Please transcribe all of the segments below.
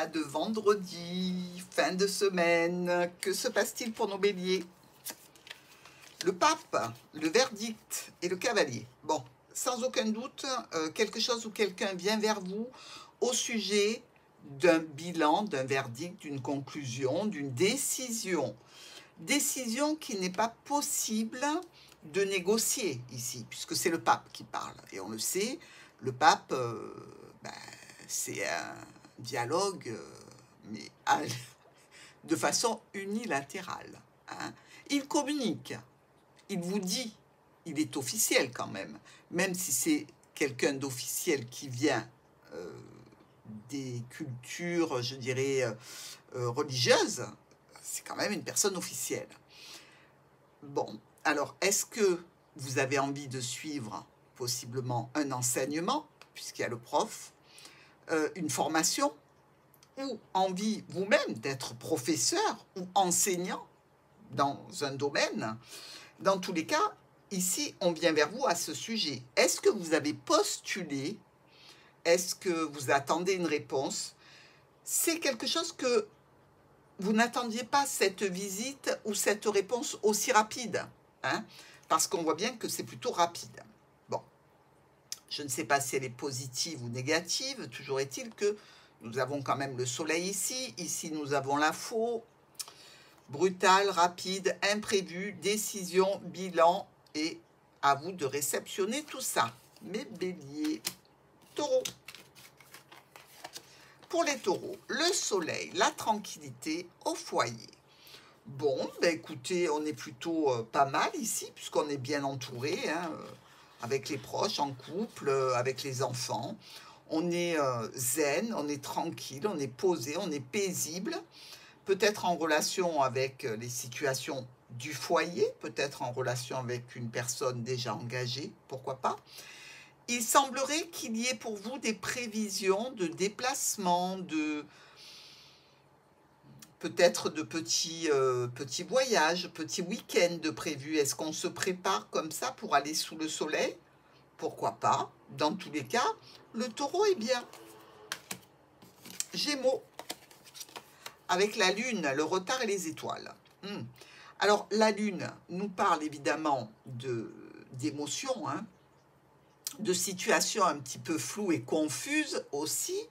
voilà de vendredi, fin de semaine. Que se passe-t-il pour nos béliers? Le pape, le verdict et le cavalier. Bon, sans aucun doute, quelque chose ou quelqu'un vient vers vous au sujet d'un bilan, d'un verdict, d'une conclusion, d'une décision. Décision qu'il n'est pas possible de négocier ici, puisque c'est le pape qui parle. Et on le sait, le pape, c'est un dialogue, mais de façon unilatérale. Hein. Il communique, il vous dit, il est officiel quand même si c'est quelqu'un d'officiel qui vient des cultures, je dirais, religieuses, c'est quand même une personne officielle. Bon, alors, est-ce que vous avez envie de suivre possiblement un enseignement, puisqu'il y a le prof, une formation, ou envie vous-même d'être professeur ou enseignant dans un domaine? Dans tous les cas, ici, on vient vers vous à ce sujet. Est-ce que vous avez postulé? Est-ce que vous attendez une réponse? C'est quelque chose que vous n'attendiez pas, cette visite ou cette réponse aussi rapide, hein, parce qu'on voit bien que c'est plutôt rapide. Bon, je ne sais pas si elle est positive ou négative, toujours est-il que nous avons quand même le soleil ici. Ici, nous avons l'info. Brutal, rapide, imprévu, décision, bilan, et à vous de réceptionner tout ça. Mes béliers, taureaux. Pour les taureaux, le soleil, la tranquillité au foyer. Bon, ben écoutez, on est plutôt pas mal ici, puisqu'on est bien entouré, hein, avec les proches, en couple, avec les enfants. On est zen, on est tranquille, on est posé, on est paisible. Peut-être en relation avec les situations du foyer, peut-être en relation avec une personne déjà engagée, pourquoi pas. Il semblerait qu'il y ait pour vous des prévisions de déplacement, peut-être de petits voyages, petits week-ends de prévus. Est-ce qu'on se prépare comme ça pour aller sous le soleil? Pourquoi pas? Dans tous les cas, le taureau est bien. Gémeaux, avec la lune, le retard et les étoiles. Alors, la lune nous parle évidemment d'émotions, hein, de situations un petit peu floues et confuses aussi,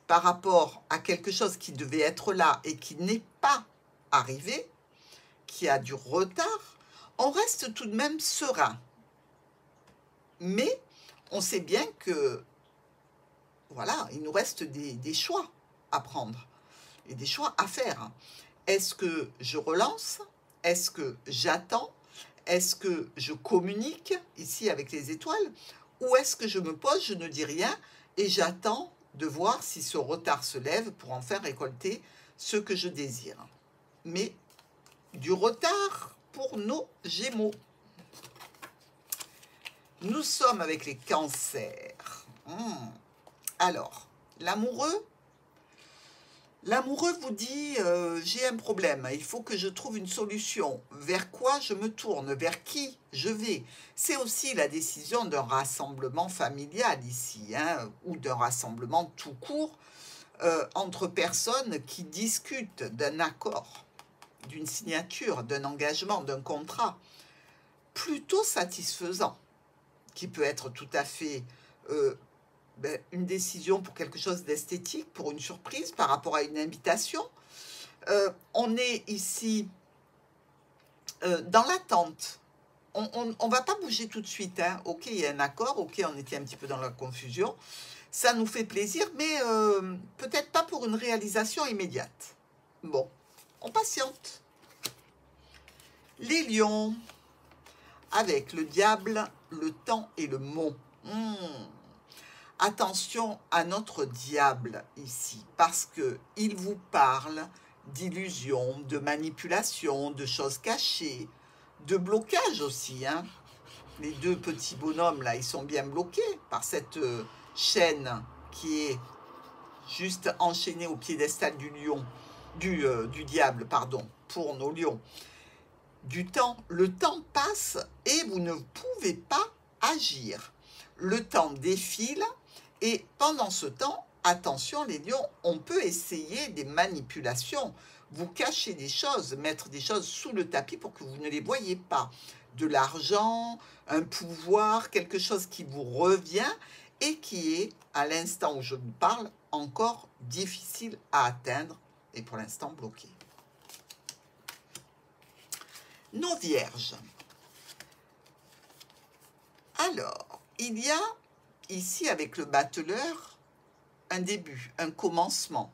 par rapport à quelque chose qui devait être là et qui n'est pas arrivé, qui a du retard. On reste tout de même serein. Mais on sait bien que, voilà, il nous reste des choix à prendre et des choix à faire. Est-ce que je relance? Est-ce que j'attends? Est-ce que je communique ici avec les étoiles? Ou est-ce que je me pose, je ne dis rien et j'attends de voir si ce retard se lève pour en faire récolter ce que je désire? Mais du retard pour nos Gémeaux. Nous sommes avec les cancers. Alors, l'amoureux vous dit, j'ai un problème, il faut que je trouve une solution. Vers quoi je me tourne? Vers qui je vais? C'est aussi la décision d'un rassemblement familial ici, hein, ou d'un rassemblement tout court entre personnes qui discutent d'un accord, d'une signature, d'un engagement, d'un contrat plutôt satisfaisant, qui peut être tout à fait une décision pour quelque chose d'esthétique, pour une surprise par rapport à une invitation. On est ici dans l'attente. On ne va pas bouger tout de suite. Hein. Ok, il y a un accord. Ok, on était un petit peu dans la confusion. Ça nous fait plaisir, mais peut-être pas pour une réalisation immédiate. Bon, on patiente. Les lions, avec le diable, le temps et le mont. Attention à notre diable ici, parce qu'il vous parle d'illusions, de manipulations, de choses cachées, de blocage aussi. Hein. Les deux petits bonhommes là, ils sont bien bloqués par cette chaîne qui est juste enchaînée au piédestal du lion, du diable, pardon, pour nos lions. Le temps passe et vous ne pouvez pas agir. Le temps défile. Et pendant ce temps, attention les lions, on peut essayer des manipulations, vous cacher des choses, mettre des choses sous le tapis pour que vous ne les voyez pas. De l'argent, un pouvoir, quelque chose qui vous revient et qui est, à l'instant où je vous parle, encore difficile à atteindre et pour l'instant bloqué. Nos vierges. Alors, il y a ici avec le battleur un début, un commencement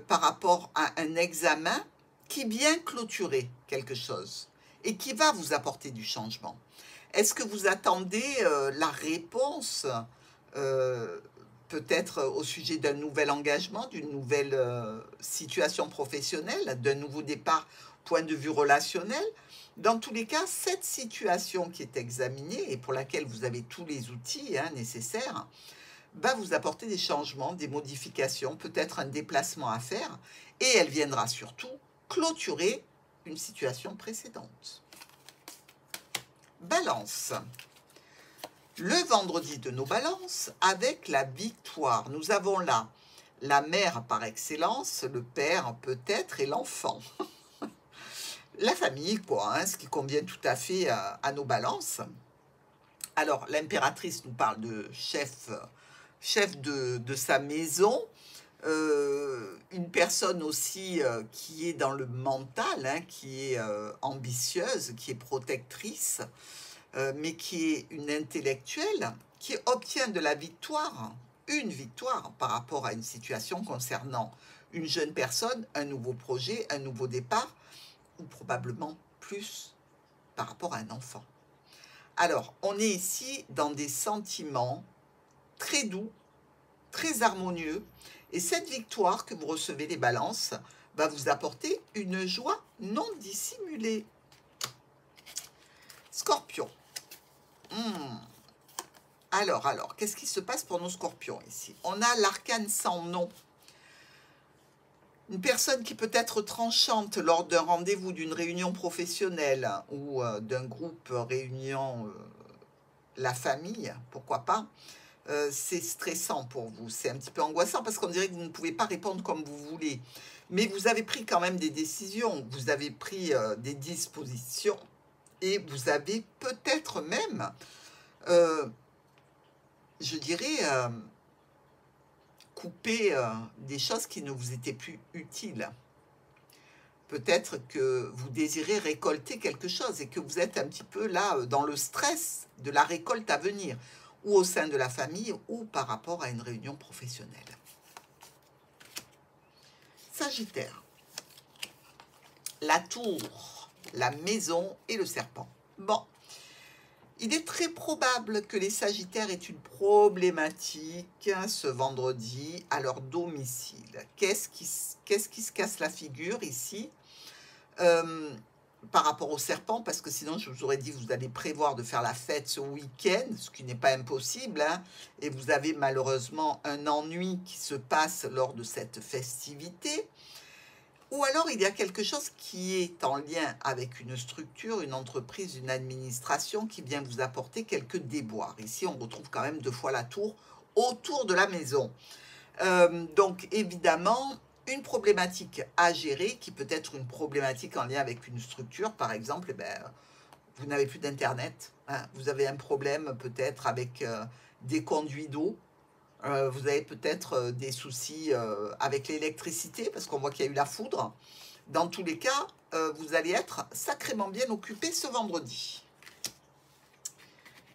par rapport à un examen qui vient clôturer quelque chose et qui va vous apporter du changement. Est-ce que vous attendez la réponse peut-être au sujet d'un nouvel engagement, d'une nouvelle situation professionnelle, d'un nouveau départ, point de vue relationnel? Dans tous les cas, cette situation qui est examinée et pour laquelle vous avez tous les outils nécessaires, va vous apporter des changements, des modifications, peut-être un déplacement à faire, et elle viendra surtout clôturer une situation précédente. Balance. Le vendredi de nos balances, avec la victoire, nous avons là la mère par excellence, le père peut-être et l'enfant. La famille, quoi, ce qui convient tout à fait à nos balances. Alors, l'impératrice nous parle de chef de sa maison, une personne aussi qui est dans le mental, qui est ambitieuse, qui est protectrice, mais qui est une intellectuelle, qui obtient de la victoire, une victoire par rapport à une situation concernant une jeune personne, un nouveau projet, un nouveau départ, ou probablement plus par rapport à un enfant. Alors, on est ici dans des sentiments très doux, très harmonieux, et cette victoire que vous recevez des balances va vous apporter une joie non dissimulée. Scorpion. Alors, qu'est-ce qui se passe pour nos scorpions ici? On a l'arcane sans nom. Une personne qui peut être tranchante lors d'un rendez-vous, d'une réunion professionnelle ou d'un groupe réunion la famille, pourquoi pas, c'est stressant pour vous, c'est un petit peu angoissant parce qu'on dirait que vous ne pouvez pas répondre comme vous voulez. Mais vous avez pris quand même des décisions, vous avez pris des dispositions et vous avez peut-être même, je dirais, couper des choses qui ne vous étaient plus utiles. Peut-être que vous désirez récolter quelque chose et que vous êtes un petit peu là dans le stress de la récolte à venir, ou au sein de la famille, ou par rapport à une réunion professionnelle. Sagittaire. La tour, la maison et le serpent. Bon. Il est très probable que les Sagittaires aient une problématique ce vendredi à leur domicile. Qu'est-ce qui se casse la figure ici par rapport au serpent? Parce que sinon, je vous aurais dit, vous allez prévoir de faire la fête ce week-end, ce qui n'est pas impossible, et vous avez malheureusement un ennui qui se passe lors de cette festivité. Ou alors, il y a quelque chose qui est en lien avec une structure, une entreprise, une administration qui vient vous apporter quelques déboires. Ici, on retrouve quand même 2 fois la tour autour de la maison. Donc, évidemment, une problématique à gérer qui peut être une problématique en lien avec une structure. Par exemple, vous n'avez plus d'Internet. Vous avez un problème peut-être avec des conduits d'eau. Vous avez peut-être des soucis avec l'électricité parce qu'on voit qu'il y a eu la foudre. Dans tous les cas, vous allez être sacrément bien occupé ce vendredi.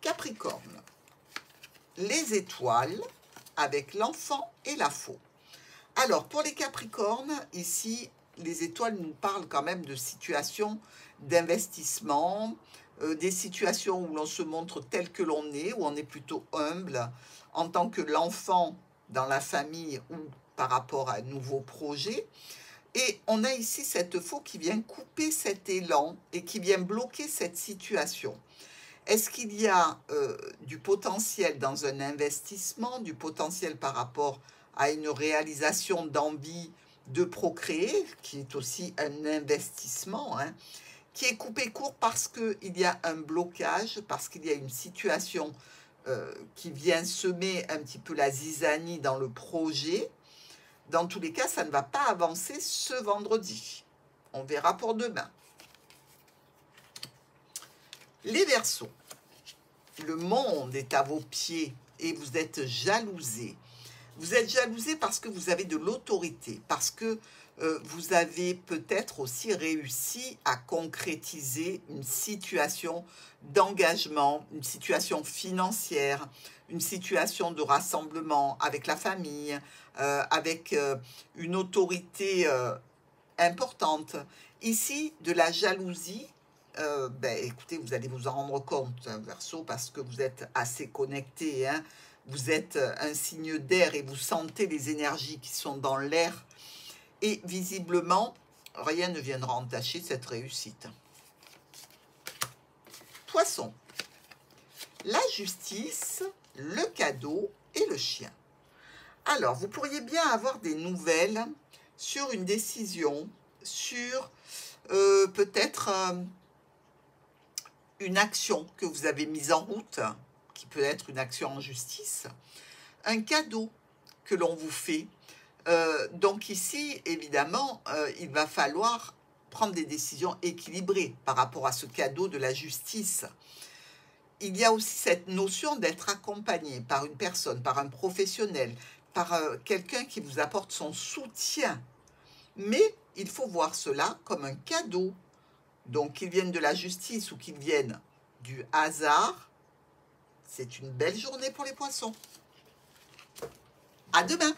Capricorne. Les étoiles avec l'enfant et la faux. Alors, pour les Capricornes, ici, les étoiles nous parlent quand même de situations d'investissement, des situations où l'on se montre tel que l'on est, où on est plutôt humble, en tant que l'enfant dans la famille ou par rapport à un nouveau projet. Et on a ici cette faux qui vient couper cet élan et qui vient bloquer cette situation. Est-ce qu'il y a du potentiel dans un investissement, du potentiel par rapport à une réalisation d'envie de procréer, qui est aussi un investissement, qui est coupé court parce qu'il y a un blocage, parce qu'il y a une situation qui vient semer un petit peu la zizanie dans le projet. Dans tous les cas, ça ne va pas avancer ce vendredi. On verra pour demain. Les Verseaux, le monde est à vos pieds et vous êtes jalousés. Vous êtes jalousés parce que vous avez de l'autorité, parce que vous avez peut-être aussi réussi à concrétiser une situation d'engagement, une situation financière, une situation de rassemblement avec la famille, avec une autorité importante. Ici, de la jalousie, écoutez, vous allez vous en rendre compte, hein, Verseau, parce que vous êtes assez connecté, hein. Vous êtes un signe d'air et vous sentez les énergies qui sont dans l'air. Et visiblement, rien ne viendra entacher cette réussite. Poisson, la justice, le cadeau et le chien. Alors, vous pourriez bien avoir des nouvelles sur une décision, sur peut-être une action que vous avez mise en route, qui peut être une action en justice, un cadeau que l'on vous fait. Donc ici, évidemment, il va falloir prendre des décisions équilibrées par rapport à ce cadeau de la justice. Il y a aussi cette notion d'être accompagné par une personne, par un professionnel, par quelqu'un qui vous apporte son soutien. Mais il faut voir cela comme un cadeau. Donc qu'il vienne de la justice ou qu'il vienne du hasard, c'est une belle journée pour les poissons. À demain!